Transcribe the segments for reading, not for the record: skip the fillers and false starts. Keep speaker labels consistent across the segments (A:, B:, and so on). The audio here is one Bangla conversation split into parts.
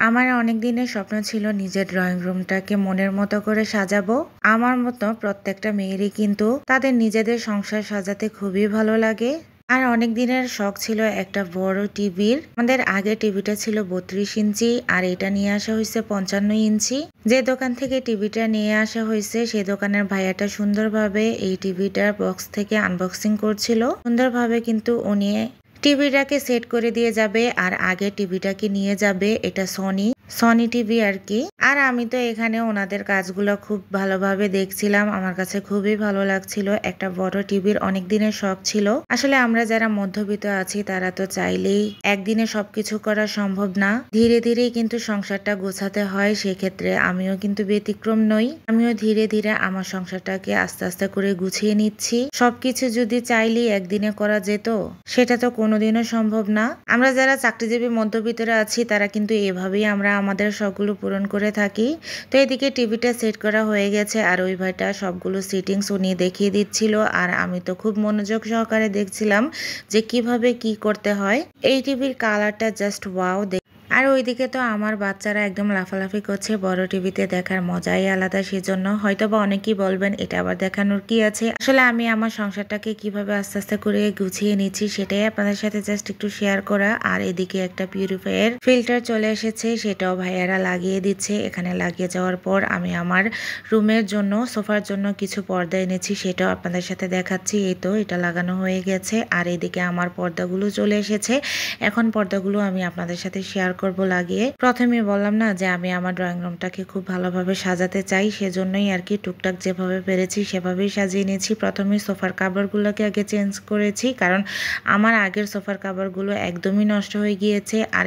A: আমার অনেক দিনের স্বপ্ন ছিল নিজের ড্রয়িং রুমটাকে মনের মতো করে সাজাবো। আমার মতো প্রত্যেকটা মেয়েরই কিন্তু তাদের নিজেদের সংসার সাজাতে খুবই ভালো লাগে। আর অনেক দিনের শখ ছিল একটা বড় টিভির। আমাদের আগে টিভিটা ছিল 32 ইঞ্চি আর এটা নিয়ে আসা হয়েছে 55 ইঞ্চি। যে দোকান থেকে টিভিটা নিয়ে আসা হয়েছে সেই দোকানের ভাইয়াটা সুন্দরভাবে এই টিভিটার বক্স থেকে আনবক্সিং করছিল। সুন্দরভাবে কিন্তু উনি টিভিটাকে সেট করে দিয়ে যাবে আর আগে টিভিটাকে নিয়ে যাবে। এটা সনি টিভি আর কি। আর আমি তো এখানে ওনাদের কাজগুলো খুব ভালোভাবে দেখছিলাম। আমার কাছে খুবই ভালো লাগছিল। একটা বড় টিভির অনেক দিনের শখ ছিল। আসলে আমরা যারা মধ্যবিত্ত আছি তারা তো চাইলেই একদিনে সবকিছু করা সম্ভব না। ধীরে ধীরেই কিন্তু সংসারটা গোছাতে হয়। সেক্ষেত্রে আমিও কিন্তু ব্যতিক্রম নই। আমিও ধীরে ধীরে আমার সংসারটাকে আস্তে আস্তে করে গুছিয়ে নিচ্ছি। সবকিছু যদি চাইলেই একদিনে করা যেত সেটা তো কোনোদিনও সম্ভব না। আমরা যারা চাকরিজীবী মধ্যবিত্তরা আছি তারা কিন্তু এভাবেই আমরা আমাদের শখগুলো পূরণ করে থাকি। তো এদিকে টিভিটা সেট করা হয়ে গেছে আর ওই ভাইটা সবগুলো সেটিংস উনি দেখিয়ে দিচ্ছিল আর আমি তো খুব মনোযোগ সহকারে দেখছিলাম যে কিভাবে কি করতে হয়। এই টিভির কালারটা জাস্ট ওয়াও। আর ওইদিকে তো আমার বাচ্চারা একদম লাফালাফি করছে। বড় টিভিতে দেখার মজাই আলাদা। সেজন্য হয়তো বা অনেকেই বলবেন এটা আবার দেখানোর কি আছে। আসলে আমি আমার সংসারটাকে কিভাবে আস্তে আস্তে করে গুছিয়ে নিচ্ছি সেটাই আপনাদের সাথে জাস্ট একটু শেয়ার করা। আর এদিকে একটা পিউরিফায়ার ফিল্টার চলে এসেছে, সেটাও ভাইয়ারা লাগিয়ে দিচ্ছে। এখানে লাগিয়ে যাওয়ার পর আমি আমার রুমের জন্য সোফার জন্য কিছু পর্দা এনেছি, সেটাও আপনাদের সাথে দেখাচ্ছি। এই তো এটা লাগানো হয়ে গেছে। আর এদিকে আমার পর্দাগুলো চলে এসেছে। এখন পর্দাগুলো আমি আপনাদের সাথে শেয়ার করব লাগিয়ে। প্রথমে বললাম না যে আমি আমার ড্রয়িং রুমটাকে খুব ভালোভাবে সাজাতে চাই, সেজন্যই আর কি টুকটাক যেভাবে পেরেছি সেভাবেই সাজিয়ে নিয়েছি। প্রথমে সোফার কাভারগুলোকে আগে চেঞ্জ করেছি, কারণ আমার আগের সোফার কাভারগুলো একদমই নষ্ট হয়ে গিয়েছে। আর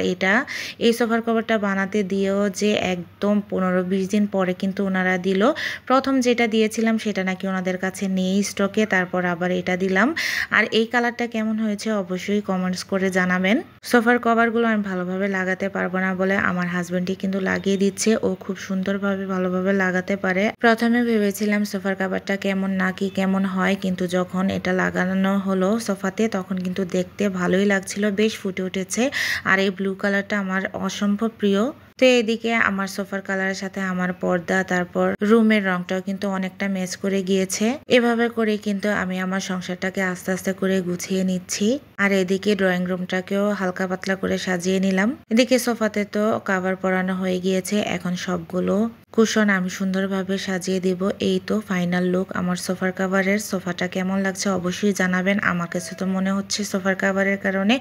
A: এই সোফার কভারটা বানাতে দিয়েও যে একদম 15-20 দিন পরে কিন্তু ওনারা দিল। প্রথম যেটা দিয়েছিলাম সেটা নাকি ওনাদের কাছে নেই স্টকে, তারপর আবার এটা দিলাম। আর এই কালারটা কেমন হয়েছে অবশ্যই কমেন্টস করে জানাবেন। সোফার কভারগুলো আমি ভালোভাবে লাগাতে পারবো না বলে আমার হাজবেন্ডই কিন্তু লাগিয়ে দিচ্ছে। ও খুব সুন্দরভাবে ভালোভাবে লাগাতে পারে। প্রথমে ভেবেছিলাম সোফার কভারটা কেমন নাকি কেমন হয়, কিন্তু যখন এটা লাগানো হলো সোফাতে তখন কিন্তু দেখতে ভালোই লাগছিল, বেশ ফুটে উঠেছে। আর এই ব্লু কালারটা আমার অসম্ভব প্রিয়। তো এদিকে আমার সোফার কালারের সাথে আমার পর্দা তারপর রুমের রংটাও কিন্তু অনেকটা ম্যাচ করে গিয়েছে। এভাবে করে কিন্তু আমি আমার সংসারটাকে আস্তে আস্তে করে গুছিয়ে নিচ্ছি। আর এদিকে ড্রয়িং রুমটাকেও হালকা পাতলা করে সাজিয়ে নিলাম। এদিকে সোফাতে তো কাভার পরানো হয়ে গিয়েছে, এখন সবগুলো কুশন আমি সুন্দরভাবে সাজিয়ে দিব। এই তো ফাইনাল লুক আমার সোফার কাভারের। সোফাটা কেমন লাগছে অবশ্যই জানাবেন। আমার কাছে তো মনে হচ্ছে সোফার কাভারের কারণে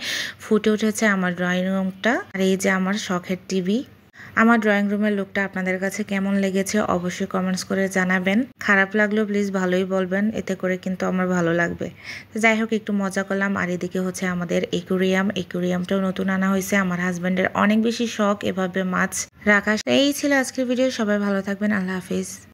A: ফুটে উঠেছে আমার ড্রয়িং রুমটা। আর এই যে আমার শখের টিভি। আমার ড্রয়িং রুমের লুকটা আপনাদের কাছে কেমন লেগেছে অবশ্যই কমেন্টস করে জানাবেন। খারাপ লাগলেও প্লিজ ভালোই বলবেন, এতে করে কিন্তু আমার ভালো লাগবে। যাই হোক একটু মজা করলাম। আর এদিকে হচ্ছে আমাদের একুরিয়ামটাও নতুন আনা হয়েছে। আমার হাজবেন্ডের অনেক বেশি শখ এভাবে মাছ রাখা। এই ছিল আজকের ভিডিও। সবাই ভালো থাকবেন। আল্লাহ হাফিজ।